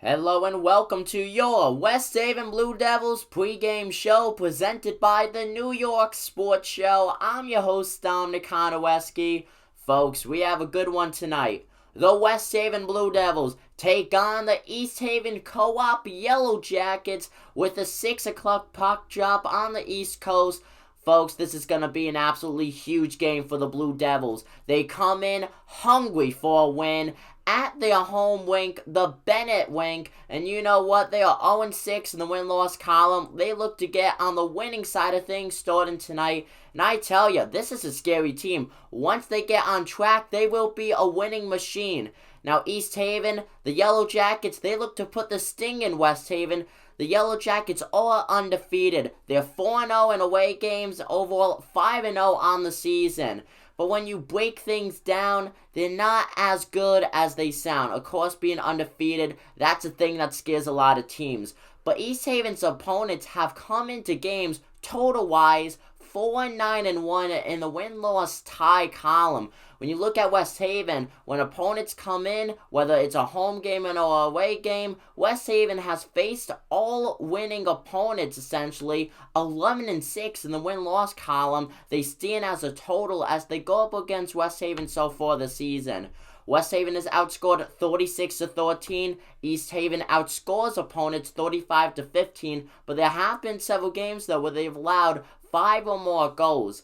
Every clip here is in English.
Hello and welcome to your West Haven Blue Devils pregame show presented by the New York Sports Show. I'm your host, Dominic Konoweski. Folks, we have a good one tonight. The West Haven Blue Devils take on the East Haven Co-op Yellow Jackets with a 6 o'clock puck drop on the East Coast. Folks, this is going to be an absolutely huge game for the Blue Devils. They come in hungry for a win at their home rink, the Bennett rink, and you know what? They are 0-6 in the win-loss column. They look to get on the winning side of things starting tonight, and I tell you, this is a scary team. Once they get on track, they will be a winning machine. Now, East Haven, the Yellow Jackets, they look to put the sting in West Haven. The Yellow Jackets are undefeated. They're 4-0 in away games, overall 5-0 on the season. But when you break things down, they're not as good as they sound. Of course, being undefeated, that's a thing that scares a lot of teams. But East Haven's opponents have come into games, total-wise, 4-9-1 in the win-loss tie column. When you look at West Haven, when opponents come in, whether it's a home game or an away game, West Haven has faced all winning opponents, essentially, 11-6 in the win-loss column. They stand as a total as they go up against West Haven so far this season. West Haven is outscored 36-13. East Haven outscores opponents 35-15, but there have been several games, though, where they've allowed 5 or more goals.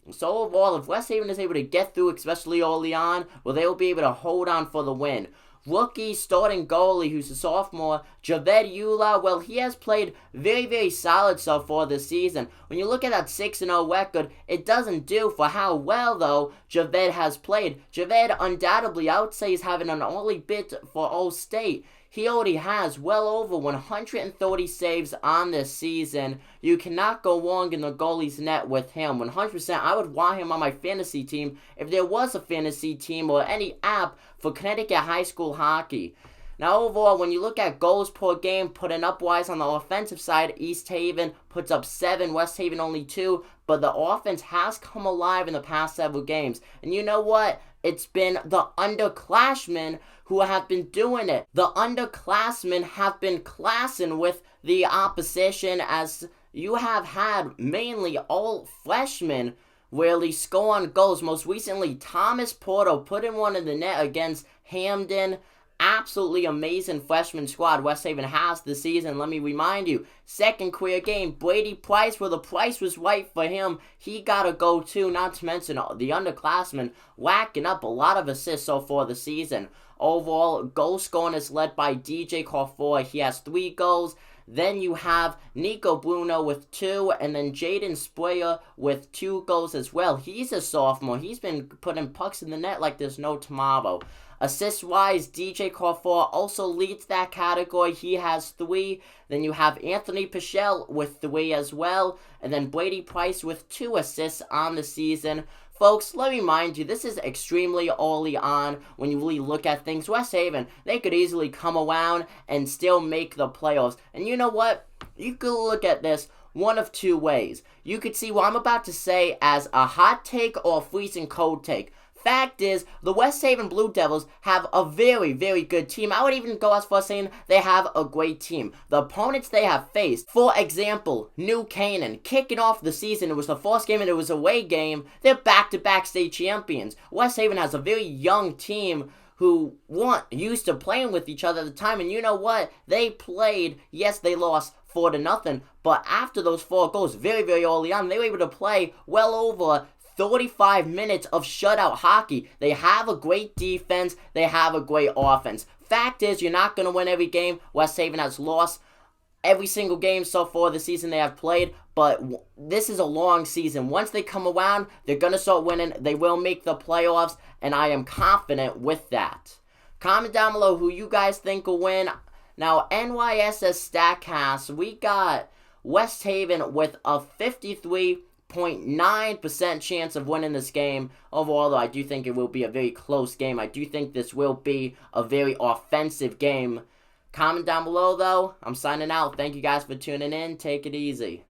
So overall, if West Haven is able to get through, especially early on, well, they will be able to hold on for the win. Rookie starting goalie, who's a sophomore, Javed Eula, well, he has played very, very solid so far this season. When you look at that 6-0 record, it doesn't do for how well, though, Javed has played. Javed, undoubtedly, I would say, is having an early bid for All-State. He already has well over 130 saves on this season. You cannot go wrong in the goalie's net with him. 100%, I would want him on my fantasy team if there was a fantasy team or any app for Connecticut high school hockey. Now, overall, when you look at goals per game, putting up wise on the offensive side, East Haven puts up 7, West Haven only 2, but the offense has come alive in the past several games. And you know what? It's been the underclassmen who have been doing it. The underclassmen have been classing with the opposition, as you have had mainly all freshmen really score on goals. Most recently, Thomas Porto put in one in the net against Hamden. Absolutely amazing freshman squad West Haven has this season. Let me remind you, second career game, Brady Price, where the price was right for him. He got a go too, not to mention the underclassmen whacking up a lot of assists so far this season. Overall, goal scoring is led by DJ Carfor. He has 3 goals. Then you have Nico Bruno with 2, and then Jaden Sprayer with 2 goals as well. He's a sophomore. He's been putting pucks in the net like there's no tomorrow. Assist-wise, DJ Carfor also leads that category. He has 3. Then you have Anthony Pichel with 3 as well. And then Brady Price with 2 assists on the season. Folks, let me remind you, this is extremely early on when you really look at things. West Haven, they could easily come around and still make the playoffs. And you know what? You could look at this one of 2 ways. You could see what I'm about to say as a hot take or a freezing cold take. Fact is, the West Haven Blue Devils have a very, very good team. I would even go as far as saying they have a great team. The opponents they have faced, for example, New Canaan, kicking off the season, it was the first game and it was a away game. They're back-to-back state champions. West Haven has a very young team who weren't used to playing with each other at the time, and you know what? They played, yes, they lost 4-0, but after those 4 goals, very, very early on, they were able to play well over 35 minutes of shutout hockey. They have a great defense. They have a great offense. Fact is, you're not going to win every game. West Haven has lost every single game so far this season they have played, but this is a long season. Once they come around, they're going to start winning. They will make the playoffs, and I am confident with that. Comment down below who you guys think will win. Now, NYSS StatCast, we got West Haven with a 53.9% chance of winning this game. Overall, though, I do think it will be a very close game. I do think this will be a very offensive game. Comment down below, though. I'm signing out. Thank you guys for tuning in. Take it easy.